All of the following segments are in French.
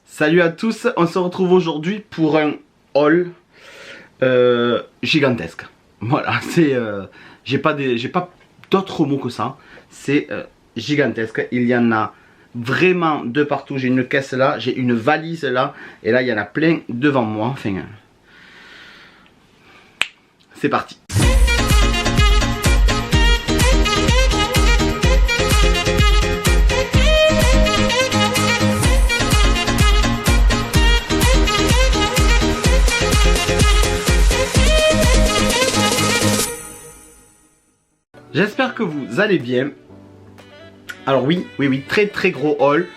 Salut à tous, on se retrouve aujourd'hui pour un haul gigantesque. Voilà, c'est j'ai pas d'autres mots que ça. C'est gigantesque. Il y en a vraiment de partout. J'ai une caisse là, j'ai une valise là, et là il y en a plein devant moi. Enfin, c'est parti. J'espère que vous allez bien. Alors oui, très gros haul.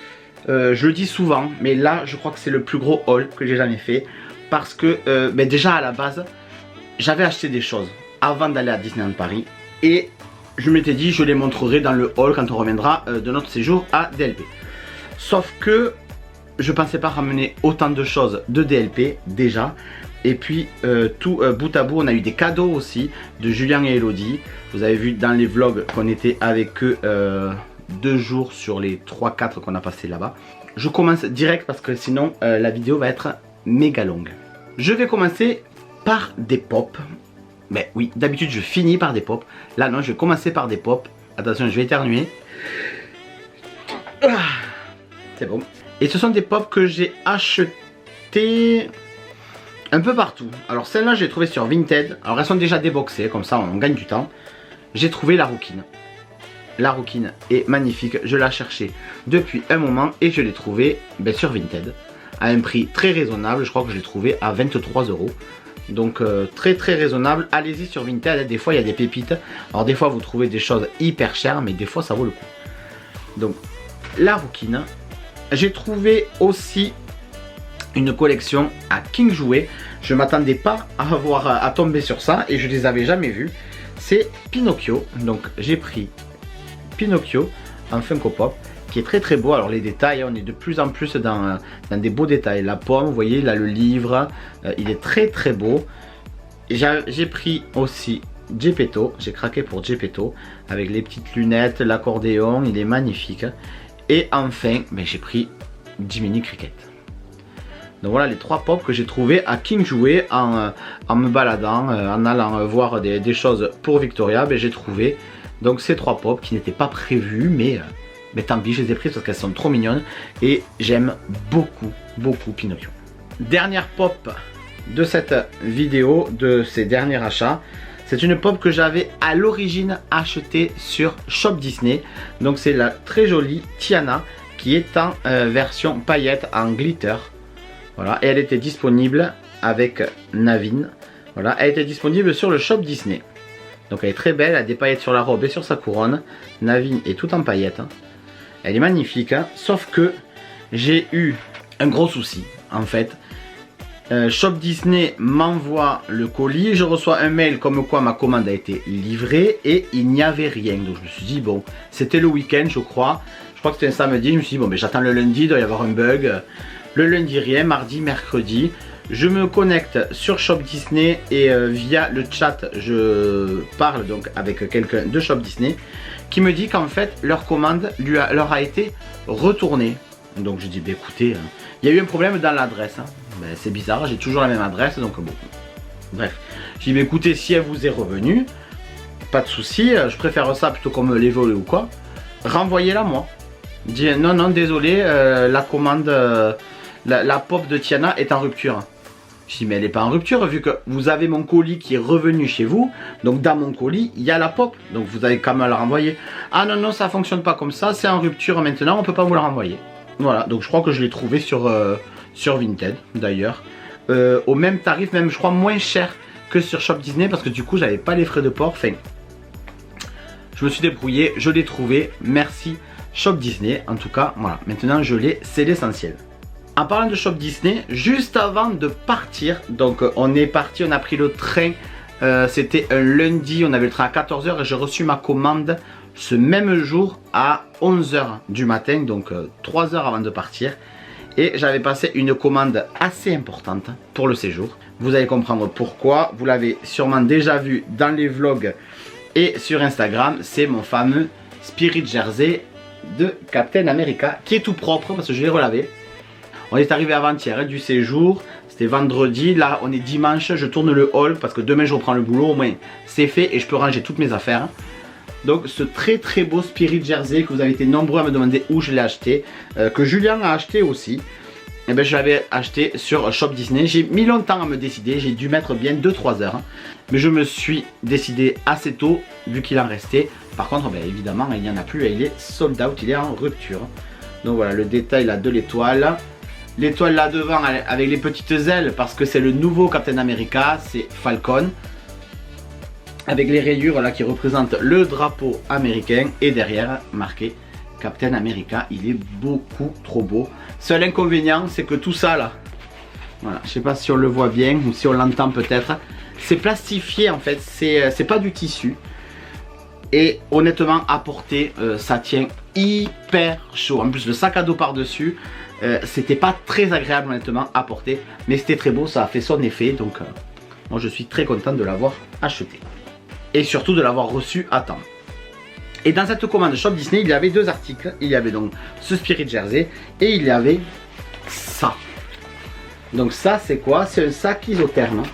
Je le dis souvent, mais là je crois que c'est le plus gros haul que j'ai jamais fait. Parce que déjà à la base, j'avais acheté des choses avant d'aller à Disneyland Paris. Et je m'étais dit je les montrerai dans le haul quand on reviendra de notre séjour à DLP. Sauf que je pensais pas ramener autant de choses de DLP déjà. Et puis tout bout à bout, on a eu des cadeaux aussi de Julien et Elodie. Vous avez vu dans les vlogs qu'on était avec eux 2 jours sur les 3-4 qu'on a passé là-bas. Je commence direct parce que sinon la vidéo va être méga longue. Je vais commencer par des pops. Mais oui, d'habitude je finis par des pops. Là non, je vais commencer par des pops. Attention, je vais éternuer. Ah, c'est bon. Et ce sont des pops que j'ai achetés un peu partout. Alors celle-là je l'ai trouvée sur Vinted. Alors elles sont déjà déboxées, comme ça on gagne du temps. J'ai trouvé la rouquine. La rouquine est magnifique. Je la cherchais depuis un moment et je l'ai trouvée sur Vinted. À un prix très raisonnable. Je crois que je l'ai trouvée à 23 €. Donc très raisonnable. Allez-y sur Vinted. Des fois il y a des pépites. Alors des fois vous trouvez des choses hyper chères, mais des fois ça vaut le coup. Donc la rouquine. J'ai trouvé aussi une collection à King Jouet. Je m'attendais pas à tomber sur ça et je les avais jamais vus. C'est Pinocchio. Donc j'ai pris Pinocchio en Funko Pop qui est très beau. Alors les détails, on est de plus en plus dans des beaux détails. La pomme, vous voyez là le livre, il est très beau. J'ai pris aussi Geppetto. J'ai craqué pour Geppetto avec les petites lunettes, l'accordéon, il est magnifique. Et enfin j'ai pris Jiminy Cricket. Donc voilà les 3 pops que j'ai trouvé à King Jouet en me baladant, en allant voir des choses pour Victoria. J'ai trouvé donc ces 3 pops qui n'étaient pas prévus, mais tant pis, je les ai prises parce qu'elles sont trop mignonnes et j'aime beaucoup Pinocchio. Dernière pop de cette vidéo, de ces derniers achats. C'est une pop que j'avais à l'origine achetée sur Shop Disney. Donc c'est la très jolie Tiana qui est en version paillette en glitter. Voilà, et elle était disponible avec Naveen. Voilà, elle était disponible sur le Shop Disney. Donc elle est très belle, elle a des paillettes sur la robe et sur sa couronne. Naveen est tout en paillettes. Elle est magnifique, sauf que j'ai eu un gros souci en fait. Shop Disney m'envoie le colis, je reçois un mail comme quoi ma commande a été livrée et il n'y avait rien. Donc je me suis dit bon, c'était le week-end je crois. Je crois que c'était un samedi, je me suis dit bon j'attends le lundi, il doit y avoir un bug. Le lundi rien, mardi, mercredi, je me connecte sur Shop Disney et via le chat je parle donc avec quelqu'un de Shop Disney qui me dit qu'en fait leur commande leur a été retournée. Donc je dis écoutez, il y a eu un problème dans l'adresse. C'est bizarre, j'ai toujours la même adresse donc bon. Bref, je dis écoutez si elle vous est revenue, pas de souci, je préfère ça plutôt qu'on me les vole ou quoi. Renvoyez-la moi. Je dis non désolé, la commande... La pop de Tiana est en rupture. Je dis mais elle n'est pas en rupture vu que vous avez mon colis qui est revenu chez vous. Donc dans mon colis il y a la pop. Donc vous avez quand même à la renvoyer. Ah non ça fonctionne pas comme ça. C'est en rupture maintenant, on peut pas vous la renvoyer. Voilà, donc je crois que je l'ai trouvé sur Vinted d'ailleurs. Au même tarif, même je crois moins cher que sur Shop Disney. Parce que du coup j'avais pas les frais de port. Enfin, je me suis débrouillé, je l'ai trouvé. Merci Shop Disney. En tout cas voilà, maintenant je l'ai, c'est l'essentiel. En parlant de Shop Disney, juste avant de partir, donc on est parti, on a pris le train, c'était un lundi, on avait le train à 14 h et j'ai reçu ma commande ce même jour à 11 h du matin, donc 3 heures avant de partir. Et j'avais passé une commande assez importante pour le séjour. Vous allez comprendre pourquoi, vous l'avez sûrement déjà vu dans les vlogs et sur Instagram, c'est mon fameux Spirit Jersey de Captain America qui est tout propre parce que je l'ai relavé. On est arrivé avant-hier du séjour, c'était vendredi, là on est dimanche, je tourne le hall parce que demain je reprends le boulot, au moins c'est fait et je peux ranger toutes mes affaires. Donc ce très très beau Spirit Jersey que vous avez été nombreux à me demander où je l'ai acheté, que Julien a acheté aussi. Et ben je l'avais acheté sur Shop Disney. J'ai mis longtemps à me décider, j'ai dû mettre bien 2-3 heures. Mais je me suis décidé assez tôt vu qu'il en restait. Par contre ben, évidemment il n'y en a plus et il est sold out, il est en rupture. Donc voilà le détail là de l'étoile. L'étoile là devant avec les petites ailes parce que c'est le nouveau Captain America, c'est Falcon. Avec les rayures là qui représentent le drapeau américain et derrière marqué Captain America. Il est beaucoup trop beau. Seul inconvénient c'est que tout ça là, voilà, je sais pas si on le voit bien ou si on l'entend peut-être, c'est plastifié en fait, c'est pas du tissu. Et honnêtement à porter ça tient hyper chaud. En plus le sac à dos par dessus, c'était pas très agréable honnêtement à porter, mais c'était très beau, ça a fait son effet. Donc moi je suis très content de l'avoir acheté et surtout de l'avoir reçu à temps. Et dans cette commande Shop Disney, il y avait deux articles. Il y avait donc ce Spirit Jersey et il y avait ça. Donc ça c'est quoi? C'est un sac isotherme.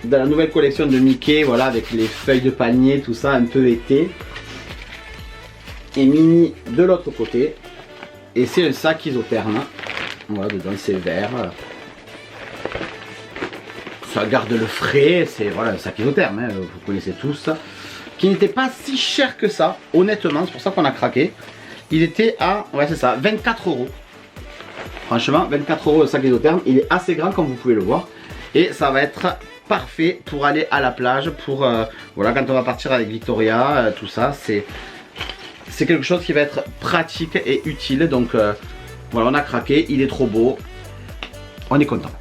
Dans la nouvelle collection de Mickey, voilà, avec les feuilles de palmier, tout ça, un peu été. Et Minnie de l'autre côté. Et c'est un sac isotherme. Voilà, dedans c'est vert. Ça garde le frais, c'est voilà, un sac isotherme, hein, vous connaissez tous. Qui n'était pas si cher que ça, honnêtement, c'est pour ça qu'on a craqué. Il était à, ouais c'est ça, 24 €. Franchement, 24 € le sac isotherme, il est assez grand comme vous pouvez le voir. Et ça va être parfait pour aller à la plage, pour, voilà, quand on va partir avec Victoria, tout ça, c'est quelque chose qui va être pratique et utile. Donc voilà, on a craqué, il est trop beau, on est content.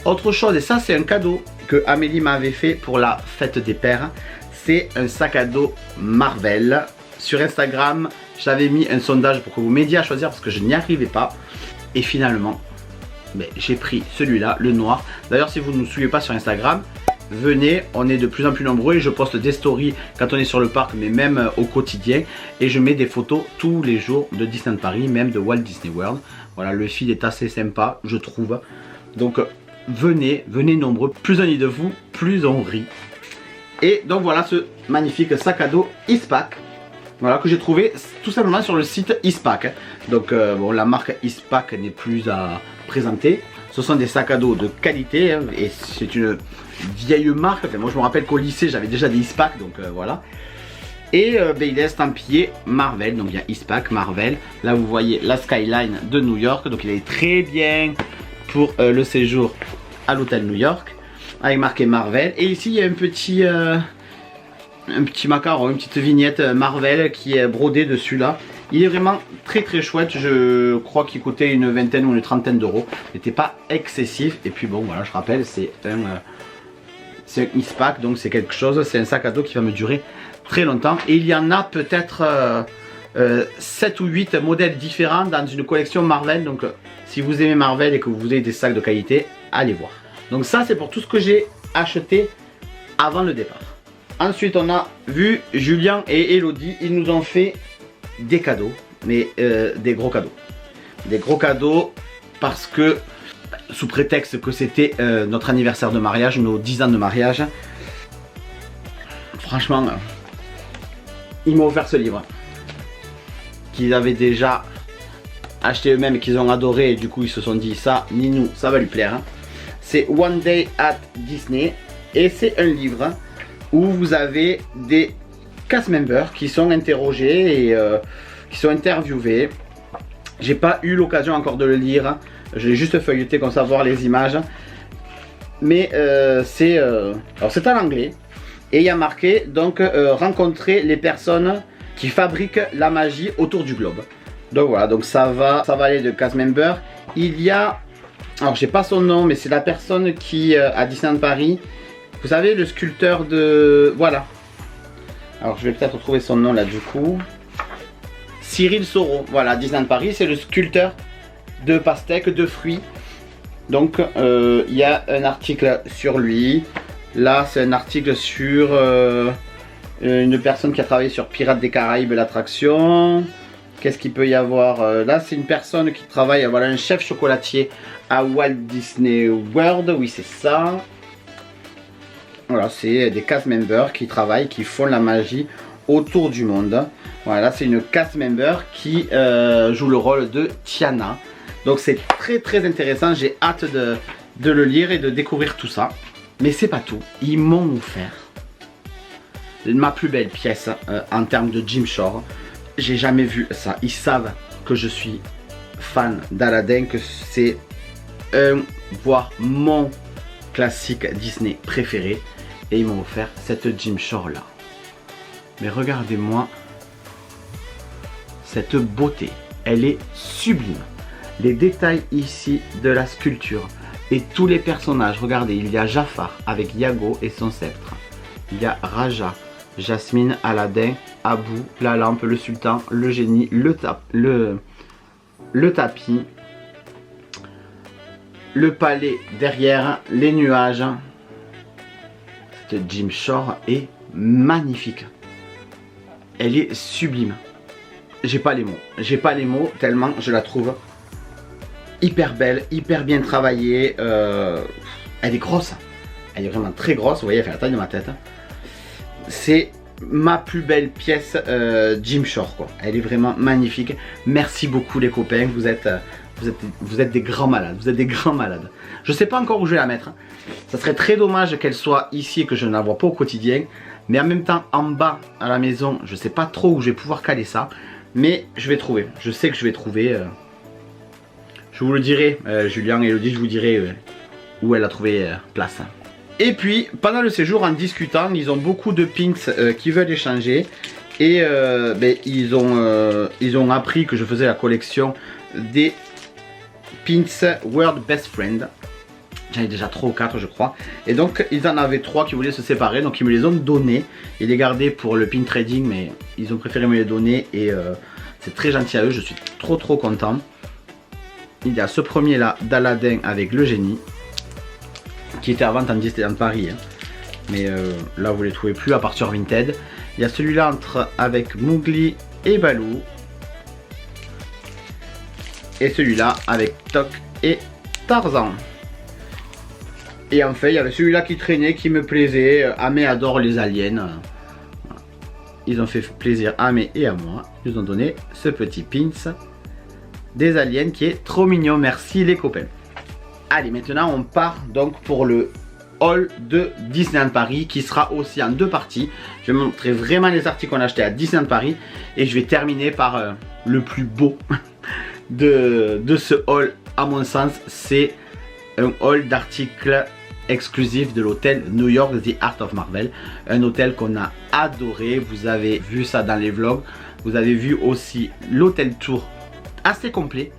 Autre chose, et ça c'est un cadeau que Amélie m'avait fait pour la fête des pères. C'est un sac à dos Marvel. Sur Instagram, j'avais mis un sondage pour que vous m'aidiez à choisir parce que je n'y arrivais pas. Et finalement, j'ai pris celui-là, le noir. D'ailleurs, si vous ne nous suivez pas sur Instagram, venez, on est de plus en plus nombreux et je poste des stories quand on est sur le parc, mais même au quotidien. Et je mets des photos tous les jours de Disneyland Paris, même de Walt Disney World. Voilà, le feed est assez sympa, je trouve. Donc, venez nombreux. Plus on est de vous, plus on rit. Et donc voilà ce magnifique sac à dos Eastpak, voilà, que j'ai trouvé tout simplement sur le site Eastpak. Donc bon, la marque Eastpak n'est plus à présenter. Ce sont des sacs à dos de qualité, hein, et c'est une vieille marque. Enfin, moi je me rappelle qu'au lycée j'avais déjà des Eastpak, donc voilà. Et il est estampillé Marvel, donc il y a Eastpak, Marvel. Là vous voyez la skyline de New York, donc il est très bien pour le séjour à l'hôtel New York. Avec marqué Marvel. Et ici il y a un petit macaron, une petite vignette Marvel qui est brodée dessus là. Il est vraiment très très chouette. Je crois qu'il coûtait une vingtaine ou une trentaine d'euros. Il n'était pas excessif. Et puis bon voilà, je rappelle, c'est un Eastpak, donc c'est quelque chose. C'est un sac à dos qui va me durer très longtemps. Et il y en a peut-être 7 ou 8 modèles différents dans une collection Marvel. Donc si vous aimez Marvel et que vous avez des sacs de qualité, allez voir. Donc ça c'est pour tout ce que j'ai acheté avant le départ. Ensuite on a vu Julien et Elodie, ils nous ont fait des cadeaux, mais des gros cadeaux. Des gros cadeaux parce que, sous prétexte que c'était notre anniversaire de mariage, nos 10 ans de mariage. Franchement, ils m'ont offert ce livre. Qu'ils avaient déjà acheté eux-mêmes et qu'ils ont adoré, et du coup ils se sont dit ça, Ninou, ça va lui plaire. Hein. C'est One Day at Disney et c'est un livre où vous avez des cast members qui sont interrogés et qui sont interviewés. J'ai pas eu l'occasion encore de le lire, je l'ai juste feuilleté comme ça, voir les images. Mais c'est en anglais et il y a marqué donc rencontrer les personnes qui fabriquent la magie autour du globe. Donc voilà, donc ça va aller de cast member. Il y a, alors j'ai pas son nom, mais c'est la personne qui à Disneyland Paris, vous savez, le sculpteur de, voilà, alors je vais peut-être retrouver son nom là du coup, Cyril Soro. Voilà, Disneyland Paris, c'est le sculpteur de pastèques, de fruits. Donc il y a un article sur lui. Là c'est un article sur une personne qui a travaillé sur Pirates des Caraïbes, l'attraction. Qu'est-ce qu'il peut y avoir là, c'est une personne qui travaille, voilà, un chef chocolatier à Walt Disney World. Oui, c'est ça. Voilà, c'est des cast members qui travaillent, qui font la magie autour du monde. Voilà, c'est une cast member qui joue le rôle de Tiana. Donc c'est très très intéressant. J'ai hâte de le lire et de découvrir tout ça. Mais c'est pas tout. Ils m'ont offert ma plus belle pièce en termes de Jim Shore. J'ai jamais vu ça. Ils savent que je suis fan d'Aladdin, que c'est voire mon classique Disney préféré. Et ils m'ont offert cette Jim Shore là. Mais regardez-moi cette beauté. Elle est sublime. Les détails ici de la sculpture et tous les personnages. Regardez, il y a Jafar avec Iago et son sceptre. Il y a Raja, Jasmine, Aladdin, Abu, la lampe, le sultan, le génie, le tapis, le palais derrière, les nuages. Cette Jim Shore est magnifique. Elle est sublime. J'ai pas les mots. J'ai pas les mots tellement je la trouve hyper belle, hyper bien travaillée. Elle est grosse. Elle est vraiment très grosse. Vous voyez, elle fait la taille de ma tête. C'est ma plus belle pièce Jim Shore, quoi. Elle est vraiment magnifique. Merci beaucoup les copains. Vous êtes des grands malades. Vous êtes des grands malades. Je sais pas encore où je vais la mettre. Ça serait très dommage qu'elle soit ici et que je ne la vois pas au quotidien. Mais en même temps, en bas à la maison, je sais pas trop où je vais pouvoir caler ça. Mais je vais trouver. Je sais que je vais trouver. Je vous le dirai, Julien et Elodie, je vous dirai où elle a trouvé place. Et puis, pendant le séjour, en discutant, ils ont beaucoup de pins qui veulent échanger. Et ils ont appris que je faisais la collection des pins World Best Friend. J'en ai déjà 3 ou 4 je crois. Et donc ils en avaient 3 qui voulaient se séparer. Donc ils me les ont donnés. Ils les gardaient pour le pin trading. Mais ils ont préféré me les donner. Et c'est très gentil à eux. Je suis trop content. Il y a ce premier là d'Aladdin avec le génie. Qui était à vente en Disneyland Paris. Hein. Mais là vous les trouvez plus à part sur Vinted. Il y a celui-là avec Mowgli et Baloo. Et celui-là avec Tok et Tarzan. Et enfin, il y avait celui-là qui traînait, qui me plaisait. Amé adore les aliens. Ils ont fait plaisir à Amé et à moi. Ils nous ont donné ce petit pins des aliens qui est trop mignon. Merci les copains. Allez, maintenant on part donc pour le haul de Disneyland Paris qui sera aussi en 2 parties. Je vais montrer vraiment les articles qu'on a achetés à Disneyland Paris. Et je vais terminer par le plus beau de ce haul à mon sens. C'est un haul d'articles exclusifs de l'hôtel New York The Art of Marvel. Un hôtel qu'on a adoré. Vous avez vu ça dans les vlogs. Vous avez vu aussi l'hôtel tour assez complet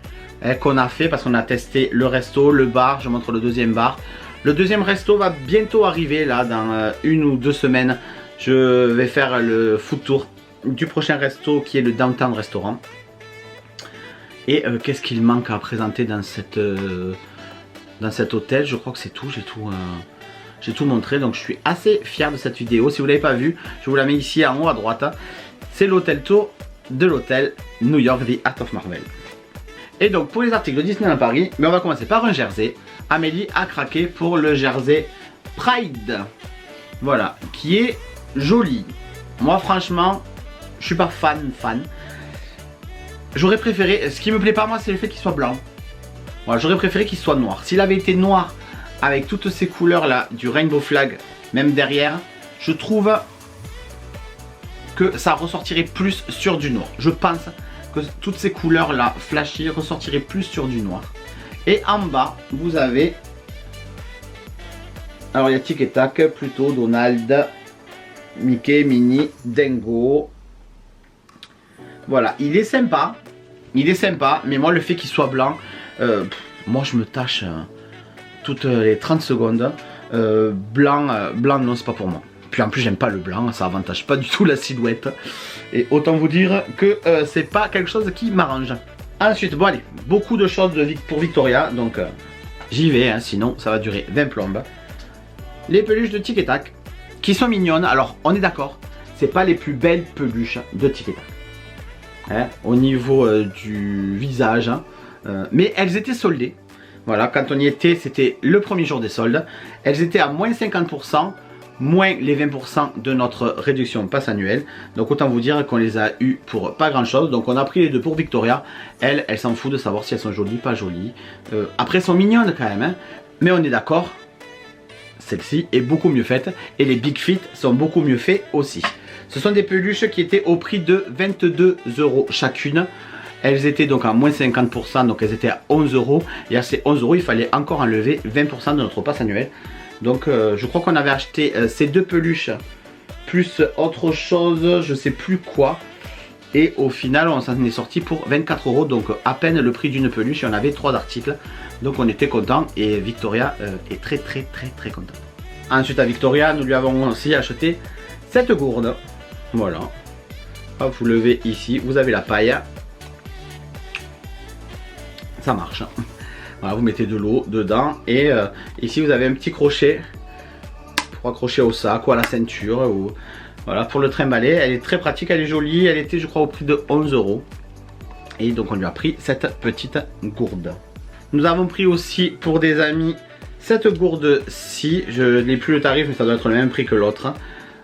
qu'on a fait parce qu'on a testé le resto, le bar. Je montre le deuxième bar. Le deuxième resto va bientôt arriver là dans 1 ou 2 semaines. Je vais faire le food tour du prochain resto qui est le Downtown Restaurant. Et qu'est-ce qu'il manque à présenter dans cet hôtel? Je crois que c'est tout. J'ai tout montré. Donc je suis assez fier de cette vidéo. Si vous ne l'avez pas vu, je vous la mets ici en haut à droite. C'est l'hôtel tour de l'hôtel New York The Art of Marvel. Et donc pour les articles de Disneyland Paris, mais on va commencer par un jersey. Amélie a craqué pour le jersey Pride. Voilà, qui est joli. Moi franchement, je suis pas fan. J'aurais préféré, ce qui me plaît pas moi c'est le fait qu'il soit blanc. Voilà, j'aurais préféré qu'il soit noir. S'il avait été noir avec toutes ces couleurs là du Rainbow Flag, même derrière, je trouve que ça ressortirait plus sur du noir. Je pense que toutes ces couleurs là flashy ressortiraient plus sur du noir. Et en bas, vous avez... Alors il y a Tic et Tac, Pluto, Donald, Mickey, Minnie, Dingo. Voilà, il est sympa, mais moi le fait qu'il soit blanc, moi je me tâche toutes les 30 secondes. Blanc non, c'est pas pour moi. Puis en plus j'aime pas le blanc, ça avantage pas du tout la silhouette. Et autant vous dire que c'est pas quelque chose qui m'arrange. Ensuite, bon allez, beaucoup de choses pour Victoria, donc j'y vais, hein, sinon ça va durer 20 plombes. Les peluches de Tic et Tac, qui sont mignonnes. Alors on est d'accord, c'est pas les plus belles peluches de Tic et Tac. hein, au niveau du visage. Hein. Mais elles étaient soldées. Voilà, quand on y était, c'était le premier jour des soldes. Elles étaient à moins 50%, moins les 20% de notre réduction passe annuelle. Donc autant vous dire qu'on les a eu pour pas grand chose. Donc on a pris les deux pour Victoria. Elle s'en fout de savoir si elles sont jolies, pas jolies. Après elles sont mignonnes quand même, hein. Mais on est d'accord, celle-ci est beaucoup mieux faite. Et les Big Fit sont beaucoup mieux faits aussi. Ce sont des peluches qui étaient au prix de 22 € chacune. Elles étaient donc à moins 50%, donc elles étaient à 11 €. Et à ces 11 €, il fallait encore enlever 20% de notre passe annuel. Donc je crois qu'on avait acheté ces deux peluches, plus autre chose, je sais plus quoi. Et au final, on s'en est sorti pour 24 €, donc à peine le prix d'une peluche. Et on avait 3 articles, donc on était content. Et Victoria est très contente. Ensuite à Victoria, nous lui avons aussi acheté cette gourde. Voilà. Hop, vous levez ici, vous avez la paille. Ça marche. Voilà, vous mettez de l'eau dedans et ici vous avez un petit crochet pour accrocher au sac ou à la ceinture ou voilà pour le trimballer. Elle est très pratique, elle est jolie. Elle était je crois au prix de 11 € et donc on lui a pris cette petite gourde. Nous avons pris aussi pour des amis cette gourde-ci. Je n'ai plus le tarif mais ça doit être le même prix que l'autre.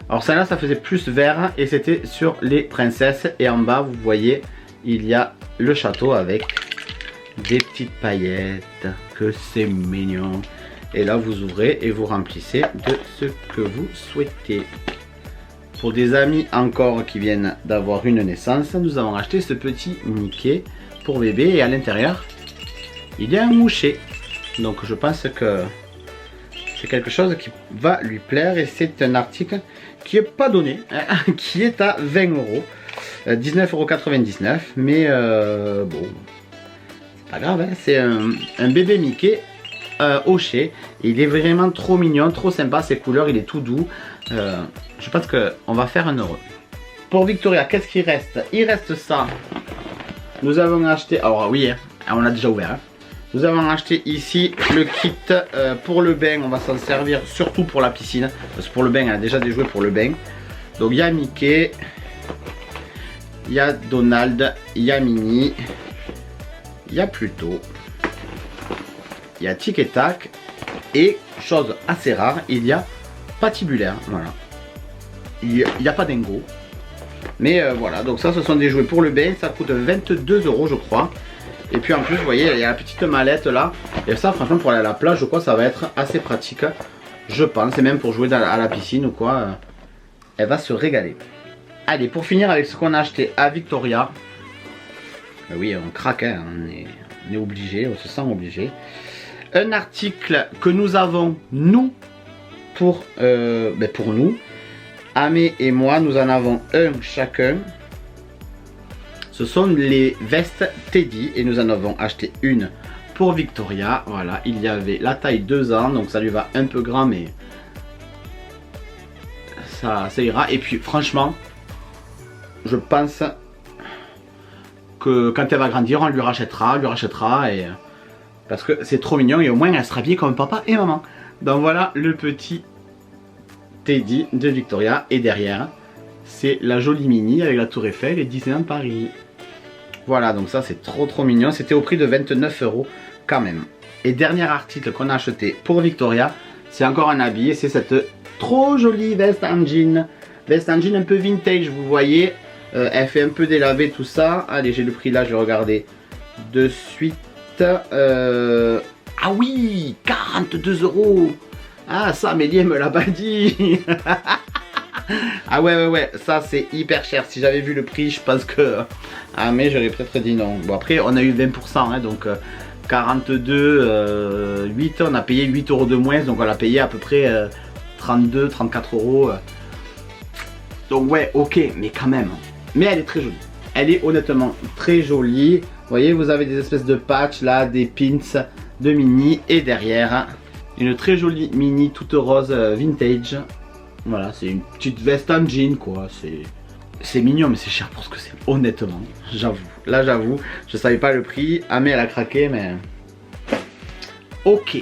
Alors celle-là ça faisait plus vert et c'était sur les princesses et en bas vous voyez il y a le château avec des petites paillettes, que c'est mignon. Et là vous ouvrez et vous remplissez de ce que vous souhaitez. Pour des amis encore qui viennent d'avoir une naissance, nous avons acheté ce petit Mickey pour bébé et à l'intérieur il y a un moucher. Donc je pense que c'est quelque chose qui va lui plaire et c'est un article qui est pas donné, hein, qui est à 20 €, 19,99 €, mais bon. Pas grave, hein, c'est un bébé Mickey hoché. Il est vraiment trop mignon, trop sympa. Ses couleurs, il est tout doux. Je pense qu'on va faire un heureux. Pour Victoria, qu'est-ce qu'il reste? Il reste ça. Nous avons acheté. Alors, oui, hein, on l'a déjà ouvert. Hein. Nous avons acheté ici le kit pour le bain. On va s'en servir surtout pour la piscine. Parce que pour le bain, elle a déjà des jouets pour le bain. Donc, il y a Mickey. Il y a Donald. Il y a Minnie. Il y a Pluto, il y a Tic et Tac et chose assez rare, il y a Patibulaire. Voilà. Il n'y a pas Dingo. Mais voilà, donc ça ce sont des jouets pour le bain, ça coûte 22 € je crois. Et puis en plus vous voyez il y a la petite mallette là. Et ça franchement pour aller à la plage je crois que ça va être assez pratique. Je pense, et même pour jouer à la piscine ou quoi. Elle va se régaler. Allez, pour finir avec ce qu'on a acheté à Victoria. Oui, on craque, hein, on est obligé, on se sent obligé. Un article que nous avons, nous, pour nous. Amé et moi, nous en avons un chacun. Ce sont les vestes Teddy et nous en avons acheté une pour Victoria. Voilà, il y avait la taille 2 ans, donc ça lui va un peu grand, mais ça ira. Et puis, franchement, je pense que quand elle va grandir, on lui rachètera et parce que c'est trop mignon et au moins elle sera habillée comme papa et maman. Donc voilà le petit Teddy de Victoria et derrière c'est la jolie Minnie avec la Tour Eiffel et Disneyland Paris. Voilà, donc ça c'est trop mignon. C'était au prix de 29 € quand même. Et dernier article qu'on a acheté pour Victoria, c'est encore un habit et c'est cette trop jolie veste en jean. Veste en jean un peu vintage, vous voyez. Elle fait un peu délavé tout ça. Allez, j'ai le prix là, je vais regarder de suite. Ah oui, 42 €. Ah, ça, Amélie me l'a pas dit. Ah ouais, ça c'est hyper cher. Si j'avais vu le prix, je pense que... Ah mais j'aurais peut-être dit non. Bon après, on a eu 20%, hein, donc 42, 8, on a payé 8 € de moins. Donc on a payé à peu près 32, 34 €. Donc ouais, ok, mais quand même. Mais elle est très jolie. Elle est honnêtement très jolie. Vous voyez, vous avez des espèces de patchs là, des pins de Minnie. Et derrière, une très jolie Minnie toute rose vintage. Voilà, c'est une petite veste en jean quoi. C'est mignon mais c'est cher pour ce que c'est. Honnêtement, j'avoue. Là j'avoue, je savais pas le prix. Amé elle a craqué mais... Ok.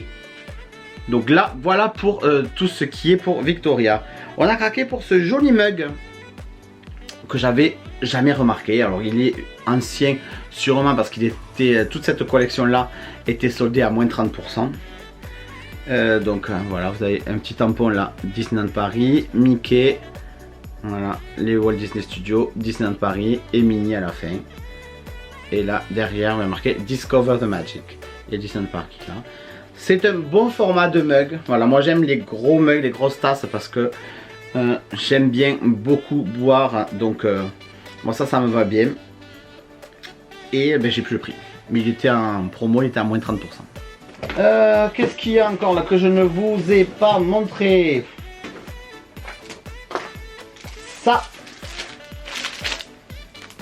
Donc là, voilà pour tout ce qui est pour Victoria. On a craqué pour ce joli mug que j'avais jamais remarqué. Alors il est ancien sûrement parce qu'il était, toute cette collection là était soldée à moins 30%. Donc voilà, vous avez un petit tampon là, Disneyland Paris, Mickey, voilà, les Walt Disney Studios, Disneyland Paris et Minnie à la fin. Et là derrière, on va marquer Discover the Magic. Et Disneyland Paris là. C'est un bon format de mug. Voilà, moi j'aime les gros mugs, les grosses tasses parce que j'aime bien beaucoup boire. Donc moi ça me va bien. Et ben, j'ai plus le prix. Mais il était en promo, il était à moins 30%. Qu'est-ce qu'il y a encore là que je ne vous ai pas montré? Ça,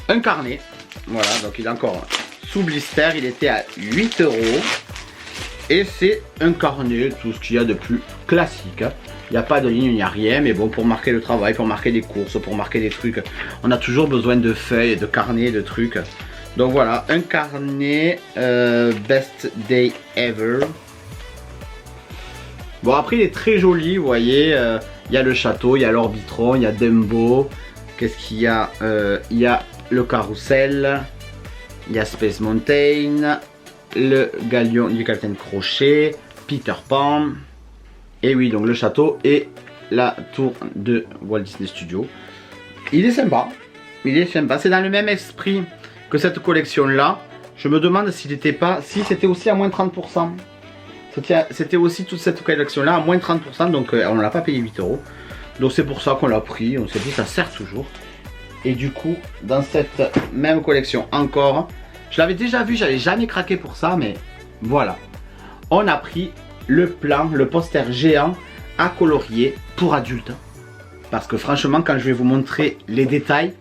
un carnet. Voilà, donc il est encore sous blister. Il était à 8 €. Et c'est un carnet, tout ce qu'il y a de plus classique. Il n'y a pas de ligne, il n'y a rien. Mais bon, pour marquer le travail, pour marquer des courses, pour marquer des trucs, on a toujours besoin de feuilles, de carnets, de trucs. Donc voilà, un carnet Best Day Ever. Bon, après il est très joli, vous voyez. Il y a le château, il y a l'Orbitron, il y a Dumbo. Qu'est-ce qu'il y a? Il y a le carrousel, il y a Space Mountain, le galion du Capitaine Crochet, Peter Pan. Et oui, donc le château et la tour de Walt Disney Studios. Il est sympa, c'est dans le même esprit que cette collection là. Je me demande s'il n'était pas, si c'était aussi à moins 30%. C'était aussi toute cette collection là à moins 30%, donc on ne l'a pas payé 8 €. Donc c'est pour ça qu'on l'a pris, on s'est dit ça sert toujours. Et du coup dans cette même collection encore, je l'avais déjà vu, j'avais jamais craqué pour ça, mais voilà. On a pris le plan, le poster géant à colorier pour adultes. Parce que franchement quand je vais vous montrer les détails,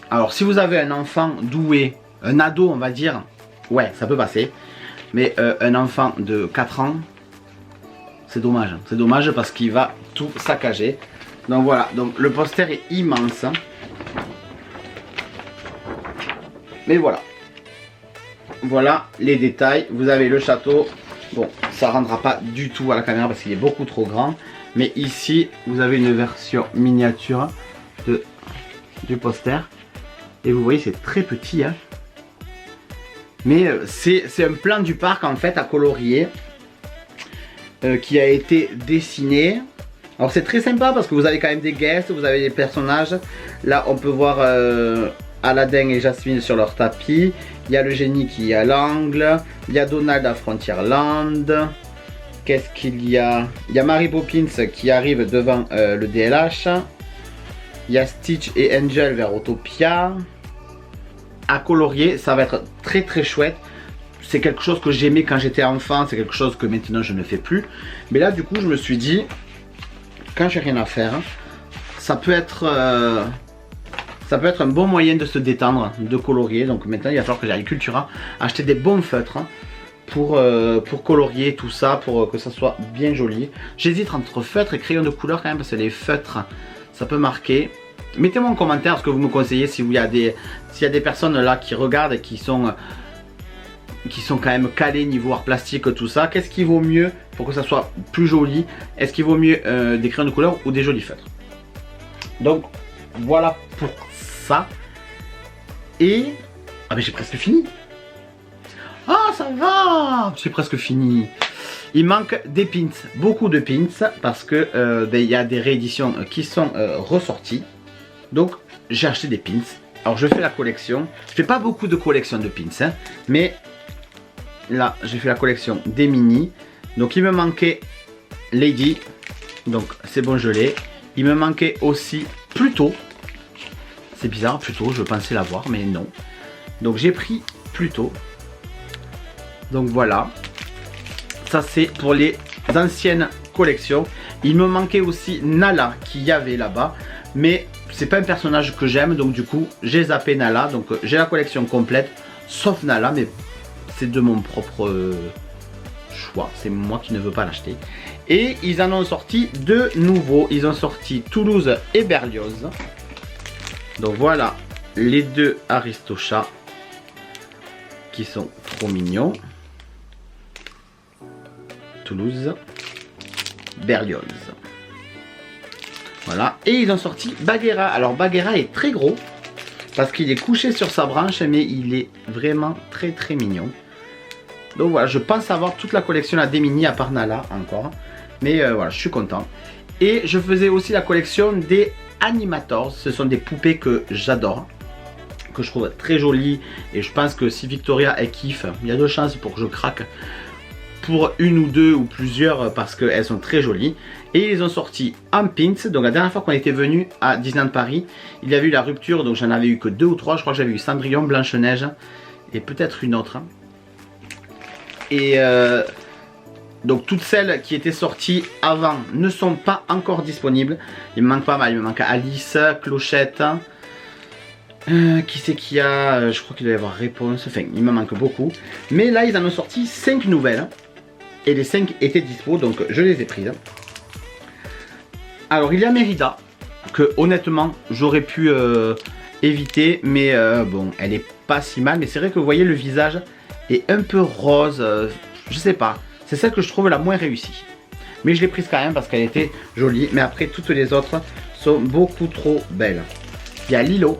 alors si vous avez un enfant doué, un ado on va dire, ouais ça peut passer. Mais un enfant de 4 ans, c'est dommage. C'est dommage parce qu'il va tout saccager. Donc voilà, donc le poster est immense. Mais voilà. Voilà les détails. Vous avez le château. Bon, ça ne rendra pas du tout à la caméra parce qu'il est beaucoup trop grand. Mais ici, vous avez une version miniature du poster. Et vous voyez, c'est très petit, hein. Mais c'est un plan du parc en fait à colorier qui a été dessiné. Alors c'est très sympa parce que vous avez quand même des guests, vous avez des personnages. Là on peut voir Aladdin et Jasmine sur leur tapis. Il y a le génie qui est à l'angle. Il y a Donald à Frontierland. Qu'est-ce qu'il y a? Il y a Mary Poppins qui arrive devant le DLH. Il y a Stitch et Angel vers Autopia. À colorier, ça va être très très chouette. C'est quelque chose que j'aimais quand j'étais enfant, c'est quelque chose que maintenant je ne fais plus. Mais là du coup je me suis dit, quand j'ai rien à faire, ça peut être un bon moyen de se détendre, de colorier. Donc maintenant il va falloir que j'aille Cultura acheter des bons feutres pour colorier tout ça, pour que ça soit bien joli. J'hésite entre feutres et crayons de couleur quand même, parce que les feutres ça peut marquer. Mettez-moi en commentaire ce que vous me conseillez, s'il y a des personnes là qui regardent et qui sont quand même calées niveau art plastique, tout ça. Qu'est-ce qui vaut mieux pour que ça soit plus joli? Est-ce qu'il vaut mieux des crayons de couleur ou des jolis feutres? Donc voilà pour ça. Et ah mais j'ai presque fini. Ah ça va, j'ai presque fini. Il manque des pins, beaucoup de pins, parce que il y a des rééditions qui sont ressorties. Donc j'ai acheté des pins. Alors je fais la collection. Je fais pas beaucoup de collections de pins, hein, mais là j'ai fait la collection des mini. Donc il me manquait Lady. Donc c'est bon, je l'ai. Il me manquait aussi Pluto. C'est bizarre, Pluto, je pensais l'avoir, mais non. Donc j'ai pris Pluto. Donc voilà. Ça c'est pour les anciennes collections. Il me manquait aussi Nala qu'il y avait là-bas. Mais c'est pas un personnage que j'aime, donc du coup j'ai zappé Nala. Donc j'ai la collection complète sauf Nala, mais c'est de mon propre choix. C'est moi qui ne veux pas l'acheter. Et ils en ont sorti deux nouveaux. Ils ont sorti Toulouse et Berlioz. Donc voilà les deux Aristochats qui sont trop mignons. Toulouse, Berlioz. Voilà, et ils ont sorti Bagheera. Alors Bagheera est très gros. parce qu'il est couché sur sa branche, mais il est vraiment très très mignon. Donc voilà, je pense avoir toute la collection des mini à part Nala encore. Mais voilà, je suis content. Et je faisais aussi la collection des Animators. Ce sont des poupées que j'adore, que je trouve très jolies. Et je pense que si Victoria elle kiffe, il y a de chances pour que je craque pour une ou deux ou plusieurs parce qu'elles sont très jolies. Et ils ont sorti en pins. Donc la dernière fois qu'on était venu à Disneyland Paris, il y avait eu la rupture. Donc j'en avais eu que 2 ou 3. Je crois que j'avais eu Cendrillon, Blanche-Neige et peut-être une autre. Et donc toutes celles qui étaient sorties avant ne sont pas encore disponibles. Il me manque pas mal, il me manque Alice, Clochette. Qui c'est qu'il y a? Je crois qu'il doit y avoir Réponse. Enfin, il me manque beaucoup. Mais là, ils en ont sorti 5 nouvelles. Et les 5 étaient dispo, donc je les ai prises. Alors, il y a Mérida, que honnêtement, j'aurais pu éviter. Mais bon, elle est pas si mal. Mais c'est vrai que vous voyez, le visage est un peu rose. Je sais pas. C'est celle que je trouve la moins réussie. Mais je l'ai prise quand même parce qu'elle était jolie. Mais après, toutes les autres sont beaucoup trop belles. Il y a Lilo.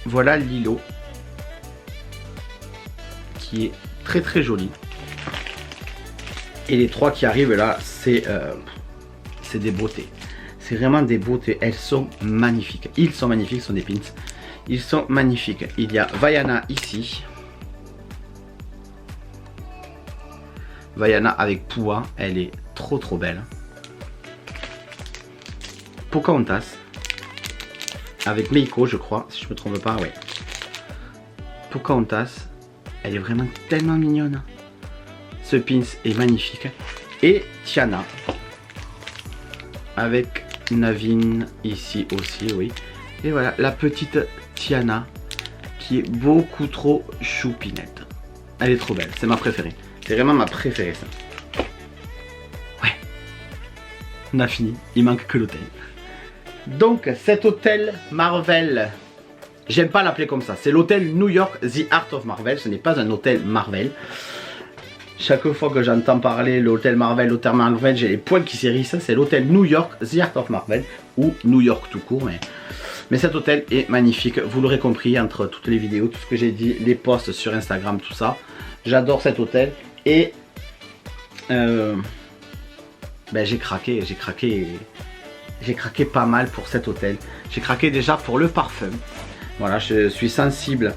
Voilà Lilo. Qui est très très jolie. Et les 3 qui arrivent là, c'est des beautés. C'est vraiment des beautés. Elles sont magnifiques. Ils sont magnifiques, ce sont des pins. Ils sont magnifiques. Il y a Vaiana ici. Vaiana avec Pua, elle est trop trop belle. Pocahontas avec Meiko, je crois, si je me trompe pas, ouais. Pocahontas, elle est vraiment tellement mignonne. Ce pins est magnifique. Et Tiana avec Naveen ici aussi, oui. Et voilà, la petite Tiana qui est beaucoup trop choupinette. Elle est trop belle, c'est ma préférée. C'est vraiment ma préférée ça. Ouais. On a fini, il manque que l'hôtel. Donc cet hôtel Marvel, j'aime pas l'appeler comme ça, c'est l'hôtel New York The Art of Marvel, ce n'est pas un hôtel Marvel. Chaque fois que j'entends parler l'hôtel Marvel, j'ai les poils qui s'hérissent, c'est l'hôtel New York The Art of Marvel, ou New York tout court, mais cet hôtel est magnifique, vous l'aurez compris entre toutes les vidéos, tout ce que j'ai dit, les posts sur Instagram, tout ça. J'adore cet hôtel. Et ben j'ai craqué pas mal pour cet hôtel. J'ai craqué déjà pour le parfum. Voilà, je suis sensible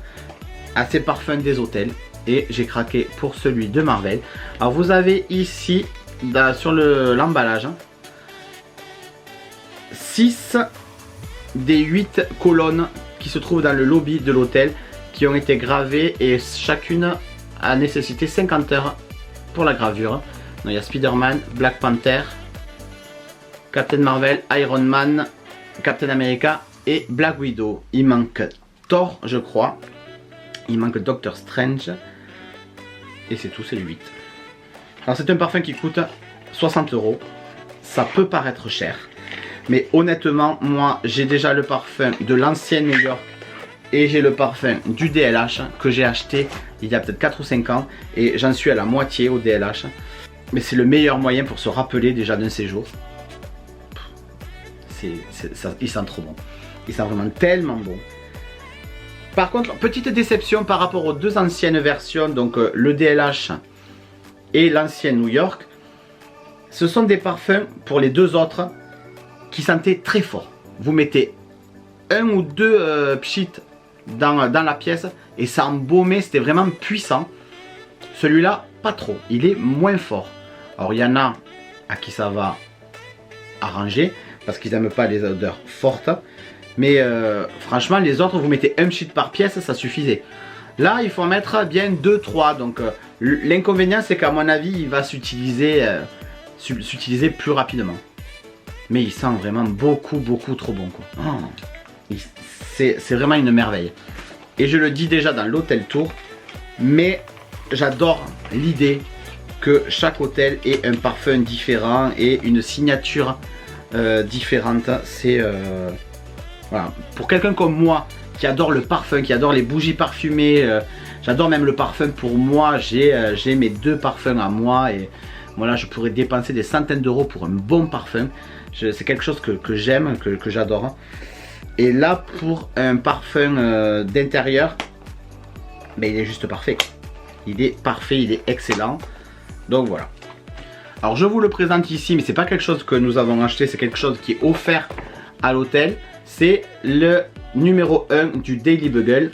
à ces parfums des hôtels. Et j'ai craqué pour celui de Marvel. Alors vous avez ici, sur l'emballage, 6 des 8 colonnes qui se trouvent dans le lobby de l'hôtel, qui ont été gravées et chacune a nécessité 50 heures pour la gravure. Donc, il y a Spider-Man, Black Panther, Captain Marvel, Iron Man, Captain America et Black Widow. Il manque Thor, je crois. Il manque Doctor Strange. Et c'est tout, c'est le 8. Alors c'est un parfum qui coûte 60 €. Ça peut paraître cher. Mais honnêtement, moi j'ai déjà le parfum de l'ancienne New York. Et j'ai le parfum du DLH que j'ai acheté il y a peut-être 4 ou 5 ans. Et j'en suis à la moitié au DLH. Mais c'est le meilleur moyen pour se rappeler déjà d'un séjour. Il sent trop bon. Il sent vraiment tellement bon. Par contre, petite déception par rapport aux deux anciennes versions, donc le DLH et l'ancienne New York. Ce sont des parfums pour les deux autres qui sentaient très fort. Vous mettez un ou deux pchit dans la pièce et ça embaumait, c'était vraiment puissant. Celui-là, pas trop, il est moins fort. Alors il y en a à qui ça va arranger parce qu'ils n'aiment pas les odeurs fortes. Mais franchement, les autres, vous mettez un pchit par pièce, ça suffisait. Là, il faut en mettre bien 2-3. Donc l'inconvénient, c'est qu'à mon avis, il va s'utiliser plus rapidement. Mais il sent vraiment beaucoup trop bon, quoi. Oh, c'est vraiment une merveille. Et je le dis déjà dans l'hôtel tour, mais j'adore l'idée que chaque hôtel ait un parfum différent et une signature différente. C'est voilà. Pour quelqu'un comme moi qui adore le parfum, qui adore les bougies parfumées, j'adore même le parfum pour moi. J'ai mes deux parfums à moi et voilà, je pourrais dépenser des centaines d'euros pour un bon parfum. C'est quelque chose que j'aime, que j'adore. Et là, pour un parfum d'intérieur, ben, il est juste parfait. Il est parfait, il est excellent. Donc voilà. Alors je vous le présente ici, mais c'est pas quelque chose que nous avons acheté, c'est quelque chose qui est offert à l'hôtel. C'est le numéro 1 du Daily Bugle.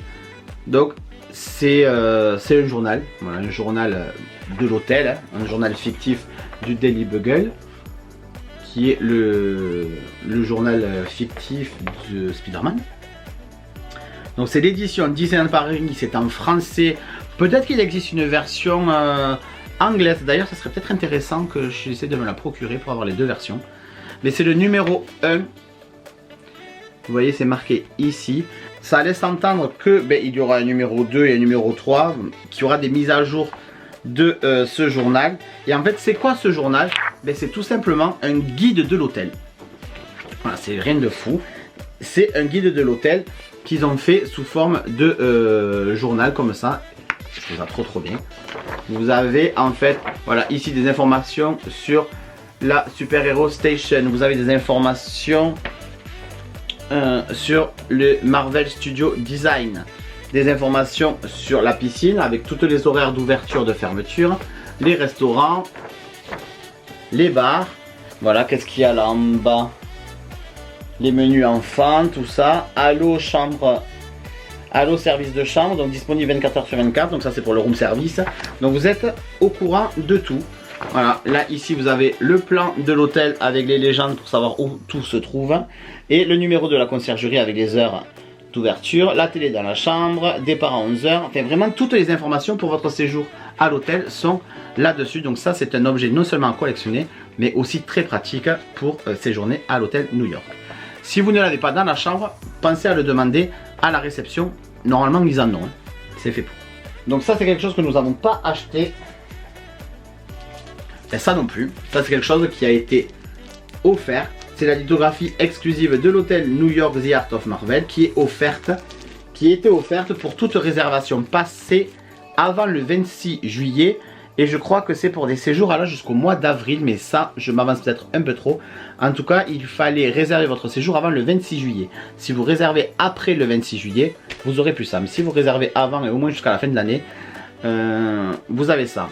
Donc c'est un journal, voilà, un journal de l'hôtel, hein, un journal fictif du Daily Bugle, qui est le journal fictif de Spider-Man. Donc c'est l'édition Disneyland Paris, c'est en français. Peut-être qu'il existe une version anglaise, d'ailleurs ça serait peut-être intéressant que j'essaie de me la procurer pour avoir les deux versions. Mais c'est le numéro 1. Vous voyez, c'est marqué ici. Ça laisse entendre que il y aura un numéro 2 et un numéro 3, qu'il y aura des mises à jour de ce journal. Et en fait, c'est quoi ce journal? C'est tout simplement un guide de l'hôtel. Voilà, c'est rien de fou. C'est un guide de l'hôtel qu'ils ont fait sous forme de journal comme ça. Je trouve ça trop bien. Vous avez en fait, voilà, ici des informations sur la Super Hero Station. Vous avez des informations sur le Marvel Studio Design, des informations sur la piscine avec toutes les horaires d'ouverture, de fermeture, les restaurants, les bars. Voilà, qu'est-ce qu'il y a là en bas? Les menus enfants, tout ça. Allo chambre, allo service de chambre, donc disponible 24 h sur 24. Donc ça c'est pour le room service. Donc vous êtes au courant de tout. Voilà, là ici vous avez le plan de l'hôtel avec les légendes pour savoir où tout se trouve. Et le numéro de la conciergerie avec les heures d'ouverture, la télé dans la chambre, départ à 11 h. Enfin vraiment toutes les informations pour votre séjour à l'hôtel sont là-dessus. Donc ça c'est un objet non seulement à collectionner, mais aussi très pratique pour séjourner à l'hôtel New York. Si vous ne l'avez pas dans la chambre, pensez à le demander à la réception. Normalement ils en ont, hein. C'est fait pour. Donc ça c'est quelque chose que nous n'avons pas acheté. Et ça non plus, ça c'est quelque chose qui a été offert. C'est la lithographie exclusive de l'hôtel New York The Art of Marvel qui est offerte, qui était offerte pour toute réservation passée avant le 26 juillet. Et je crois que c'est pour des séjours là jusqu'au mois d'avril, mais ça je m'avance peut-être un peu trop. En tout cas il fallait réserver votre séjour avant le 26 juillet. Si vous réservez après le 26 juillet, vous aurez plus ça. Mais si vous réservez avant et au moins jusqu'à la fin de l'année, vous avez ça.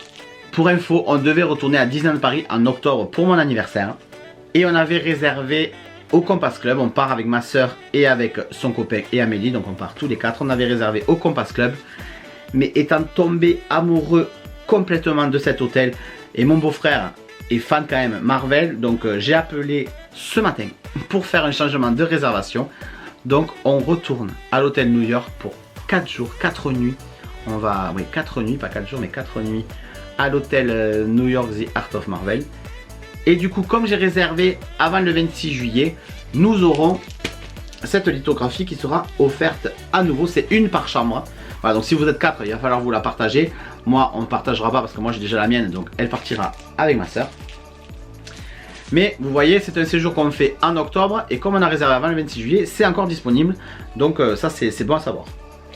Pour info, on devait retourner à Disneyland Paris en octobre pour mon anniversaire. Et on avait réservé au Compass Club. On part avec ma soeur et avec son copain et Amélie. Donc on part tous les quatre. On avait réservé au Compass Club. Mais étant tombé amoureux complètement de cet hôtel. Et mon beau-frère est fan quand même Marvel. Donc j'ai appelé ce matin pour faire un changement de réservation. Donc on retourne à l'hôtel New York pour 4 jours, 4 nuits. On va, oui 4 nuits, pas 4 jours mais 4 nuits. À l'hôtel New York The Art of Marvel. Et du coup comme j'ai réservé avant le 26 juillet, nous aurons cette lithographie qui sera offerte à nouveau. C'est une par chambre. Voilà, donc si vous êtes 4, il va falloir vous la partager. Moi on ne partagera pas parce que moi j'ai déjà la mienne, donc elle partira avec ma soeur. Mais vous voyez, c'est un séjour qu'on fait en octobre. Et comme on a réservé avant le 26 juillet, c'est encore disponible. Donc ça c'est bon à savoir.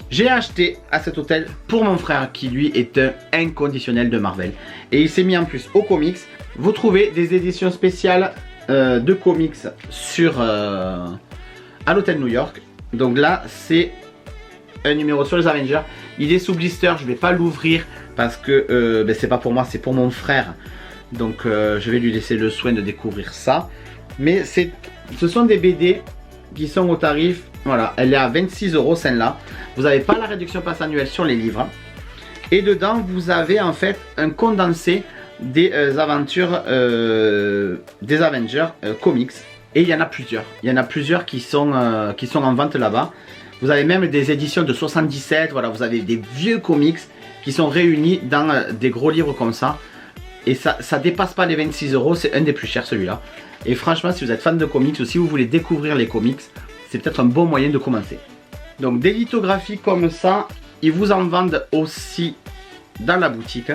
J'ai acheté à cet hôtel pour mon frère qui lui est un inconditionnel de Marvel. Et il s'est mis en plus aux comics. Vous trouvez des éditions spéciales de comics sur à l'hôtel New York. Donc là c'est un numéro sur les Avengers. Il est sous blister, je ne vais pas l'ouvrir parce que c'est pas pour moi, c'est pour mon frère. Donc je vais lui laisser le soin de découvrir ça. Mais ce sont des BD qui sont au tarif. Voilà, elle est à 26 € celle-là. Vous n'avez pas la réduction passe annuelle sur les livres. Et dedans, vous avez en fait un condensé des aventures des Avengers comics. Et il y en a plusieurs. Il y en a plusieurs qui sont en vente là-bas. Vous avez même des éditions de 77. Voilà, vous avez des vieux comics qui sont réunis dans des gros livres comme ça. Et ça dépasse pas les 26 €. C'est un des plus chers celui-là. Et franchement, si vous êtes fan de comics ou si vous voulez découvrir les comics, c'est peut-être un bon moyen de commencer. Donc des lithographies comme ça, ils vous en vendent aussi dans la boutique.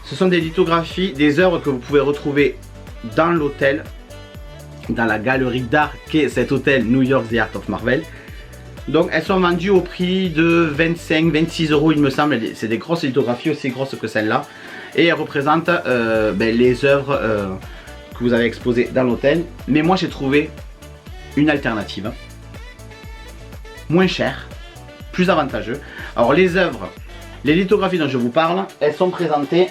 Ce sont des lithographies, des œuvres que vous pouvez retrouver dans l'hôtel, dans la galerie d'art qu'est cet hôtel New York The Art of Marvel. Donc elles sont vendues au prix de 25-26 € il me semble. C'est des grosses lithographies, aussi grosses que celle-là. Et elles représentent les œuvres que vous avez exposé dans l'hôtel. Mais moi j'ai trouvé une alternative. Moins cher, plus avantageux. Alors les œuvres, les lithographies dont je vous parle, elles sont présentées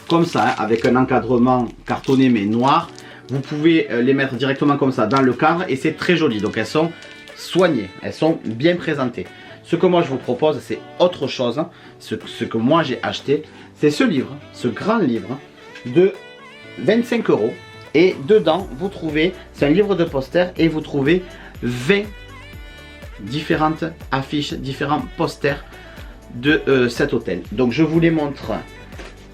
comme ça, hein, avec un encadrement cartonné mais noir. Vous pouvez les mettre directement comme ça dans le cadre et c'est très joli. Donc elles sont soignées, elles sont bien présentées. Ce que moi je vous propose, c'est autre chose. Ce que moi j'ai acheté, c'est ce livre, ce grand livre de 25 €. Et dedans, vous trouvez, c'est un livre de posters et vous trouvez 20 différentes affiches, différents posters de cet hôtel. Donc je vous les montre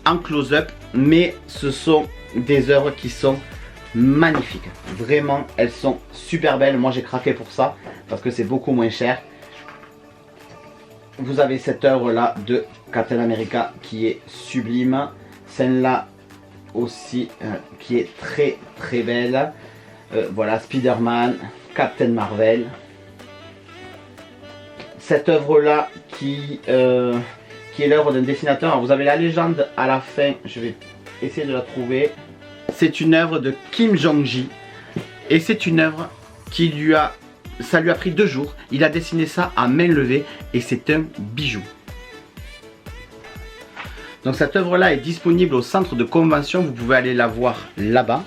en close-up, mais ce sont des œuvres qui sont magnifiques. Vraiment, elles sont super belles. Moi j'ai craqué pour ça parce que c'est beaucoup moins cher. Vous avez cette œuvre là de Captain America qui est sublime. Celle-là aussi qui est très très belle. Voilà, Spider-Man, Captain Marvel. Cette œuvre là qui est l'œuvre d'un dessinateur. Alors, vous avez la légende à la fin, je vais essayer de la trouver. C'est une œuvre de Kim Jong-gi et c'est une œuvre qui ça lui a pris 2 jours. Il a dessiné ça à main levée et c'est un bijou. Donc cette œuvre là est disponible au centre de convention, vous pouvez aller la voir là-bas.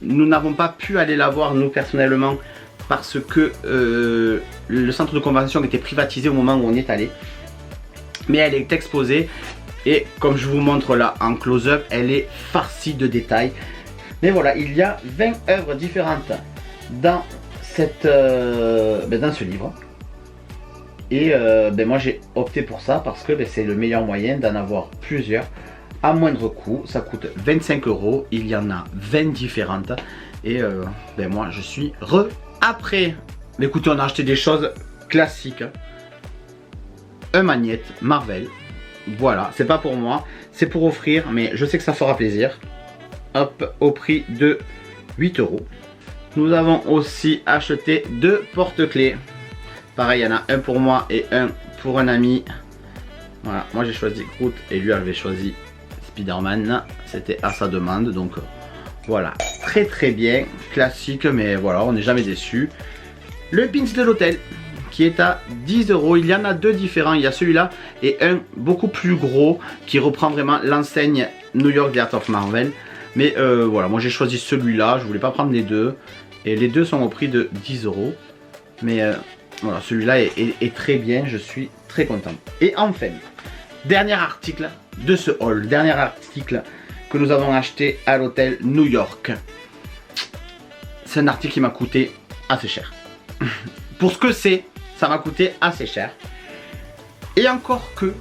Nous n'avons pas pu aller la voir nous personnellement parce que le centre de convention était privatisé au moment où on y est allé. Mais elle est exposée et comme je vous montre là en close-up, elle est farcie de détails. Mais voilà, il y a 20 œuvres différentes dans dans ce livre. Et moi j'ai opté pour ça parce que c'est le meilleur moyen d'en avoir plusieurs à moindre coût. Ça coûte 25 €, il y en a 20 différentes. Et moi je suis après. Mais écoutez, on a acheté des choses classiques. Un magnète Marvel. Voilà, c'est pas pour moi, c'est pour offrir, mais je sais que ça fera plaisir. Hop, au prix de 8 €. Nous avons aussi acheté 2 porte-clés. Pareil, il y en a un pour moi et un pour un ami. Voilà, moi j'ai choisi Groot et lui avait choisi Spider-Man. C'était à sa demande, donc voilà, très très bien, classique, mais voilà, on n'est jamais déçu. Le pins de l'hôtel qui est à 10 €. Il y en a 2 différents, il y a celui-là et un beaucoup plus gros qui reprend vraiment l'enseigne New York The Art of Marvel. Mais voilà, moi j'ai choisi celui-là, je voulais pas prendre les deux. Et les deux sont au prix de 10 €. Mais voilà, celui-là est très bien, je suis très content. Et enfin, dernier article de ce haul, dernier article que nous avons acheté à l'hôtel New York. C'est un article qui m'a coûté assez cher. Pour ce que c'est, ça m'a coûté assez cher. Et encore que,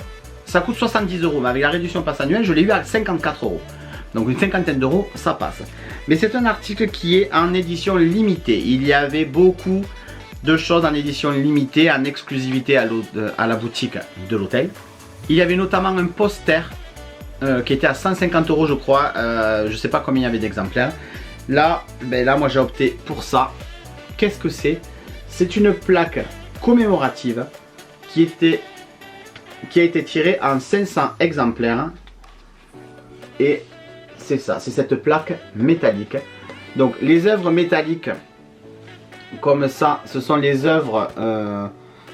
ça coûte 70 €, mais avec la réduction passe annuelle, je l'ai eu à 54 €. Donc une cinquantaine d'euros, ça passe. Mais c'est un article qui est en édition limitée. Il y avait beaucoup de choses en édition limitée, en exclusivité à la boutique de l'hôtel. Il y avait notamment un poster qui était à 150 € je crois. Je sais pas combien il y avait d'exemplaires. Là, moi j'ai opté pour ça. Qu'est-ce que c'est? C'est une plaque commémorative qui a été tirée en 500 exemplaires. Et c'est ça, c'est cette plaque métallique. Donc les œuvres métalliques comme ça, ce sont les œuvres,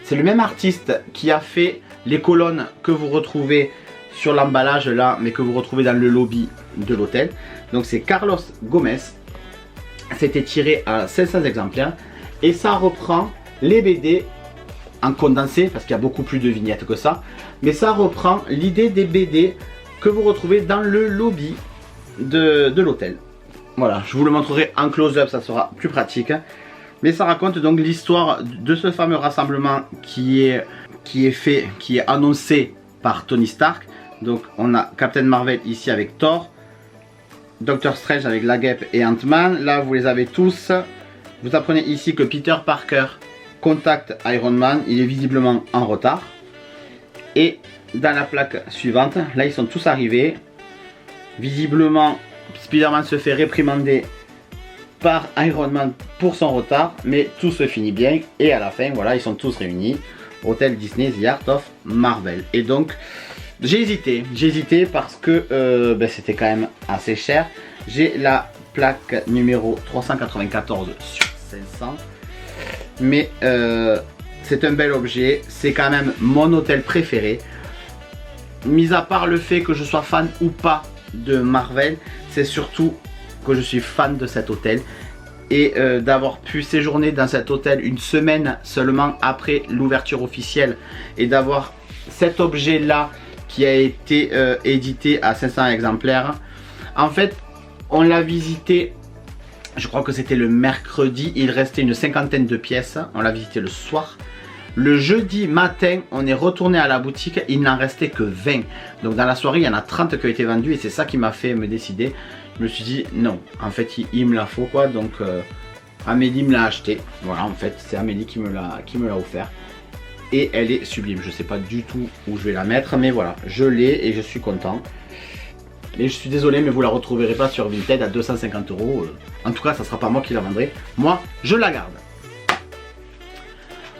c'est le même artiste qui a fait les colonnes que vous retrouvez sur l'emballage là, mais que vous retrouvez dans le lobby de l'hôtel. Donc c'est Carlos Gomez. C'était tiré à 500 exemplaires et ça reprend les BD en condensé parce qu'il y a beaucoup plus de vignettes que ça, mais ça reprend l'idée des BD que vous retrouvez dans le lobby de l'hôtel. Voilà, je vous le montrerai en close-up, ça sera plus pratique. Mais ça raconte donc l'histoire de ce fameux rassemblement qui est annoncé par Tony Stark. Donc on a Captain Marvel ici avec Thor, Doctor Strange avec la Guêpe et Ant-Man. Là vous les avez tous. Vous apprenez ici que Peter Parker contacte Iron Man. Il est visiblement en retard. Et dans la plaque suivante, là ils sont tous arrivés. Visiblement Spider-Man se fait réprimander par Iron Man pour son retard, mais tout se finit bien et à la fin voilà, ils sont tous réunis. Hôtel Disney The Art of Marvel. Et donc j'ai hésité parce que c'était quand même assez cher. J'ai la plaque numéro 394 sur 500. Mais c'est un bel objet. C'est quand même mon hôtel préféré. Mis à part le fait que je sois fan ou pas de Marvel, c'est surtout que je suis fan de cet hôtel. Et d'avoir pu séjourner dans cet hôtel une semaine seulement après l'ouverture officielle. Et d'avoir cet objet là qui a été édité à 500 exemplaires. En fait, on l'a visité, je crois que c'était le mercredi, il restait une cinquantaine de pièces, on l'a visité le soir. Le jeudi matin, on est retourné à la boutique, il n'en restait que 20. Donc dans la soirée, il y en a 30 qui ont été vendus et c'est ça qui m'a fait me décider. Je me suis dit non, en fait il me la faut quoi, donc Amélie me l'a acheté. Voilà, en fait c'est Amélie qui me l'a offert. Et elle est sublime, je sais pas du tout où je vais la mettre, mais voilà, je l'ai et je suis content. Mais je suis désolé, mais vous la retrouverez pas sur Vinted à 250 €. En tout cas, ça sera pas moi qui la vendrai. Moi, je la garde.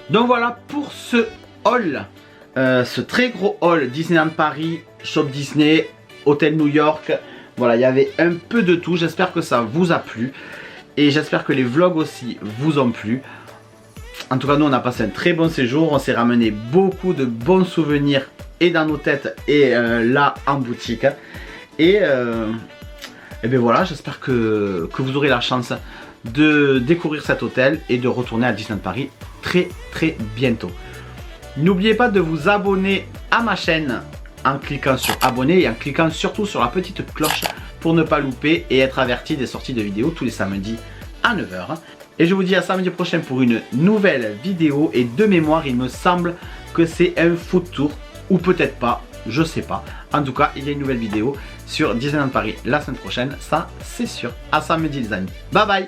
Donc voilà pour ce haul. Ce très gros haul Disneyland Paris, Shop Disney, Hôtel New York. Voilà, il y avait un peu de tout. J'espère que ça vous a plu. Et j'espère que les vlogs aussi vous ont plu. En tout cas, nous, on a passé un très bon séjour. On s'est ramené beaucoup de bons souvenirs et dans nos têtes et là en boutique. Et bien voilà, j'espère que vous aurez la chance de découvrir cet hôtel et de retourner à Disneyland Paris très bientôt. N'oubliez pas de vous abonner à ma chaîne en cliquant sur abonner et en cliquant surtout sur la petite cloche pour ne pas louper et être averti des sorties de vidéos tous les samedis à 9 h. Et je vous dis à samedi prochain pour une nouvelle vidéo. Et de mémoire, il me semble que c'est un food tour ou peut-être pas. Je sais pas. En tout cas, il y a une nouvelle vidéo sur Disneyland Paris la semaine prochaine. Ça, c'est sûr. À samedi, les amis. Bye bye.